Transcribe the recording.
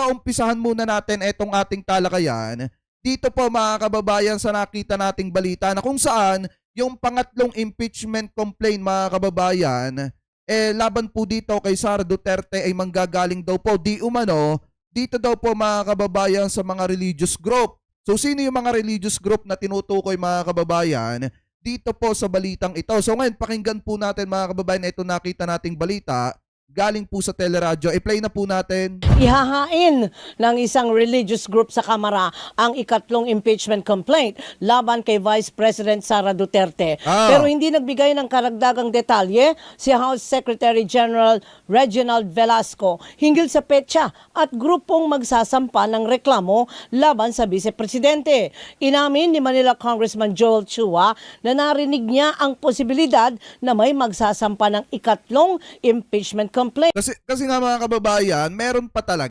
umpisahan muna natin itong ating talakayan. Dito po mga kababayan sa nakita nating balita na kung saan yung pangatlong impeachment complaint mga kababayan, laban po dito kay Sara Duterte ay manggagaling daw po di umano dito daw po mga kababayan sa mga religious group. So sino yung mga religious group na tinutukoy mga kababayan dito po sa balitang ito? So ngayon pakinggan po natin mga kababayan ito nakita nating balita galing po sa teleradyo. I-play na po natin. Ihahain ng isang religious group sa Kamara ang ikatlong impeachment complaint laban kay Vice President Sara Duterte. Pero hindi nagbigay ng karagdagang detalye si House Secretary General Reginald Velasco hinggil sa petsa at grupong magsasampa ng reklamo laban sa Vice Presidente. Inamin ni Manila Congressman Joel Chua na narinig niya ang posibilidad na may magsasampa ng ikatlong impeachment complaint. Kasi nga mga kababayan, meron pa talaga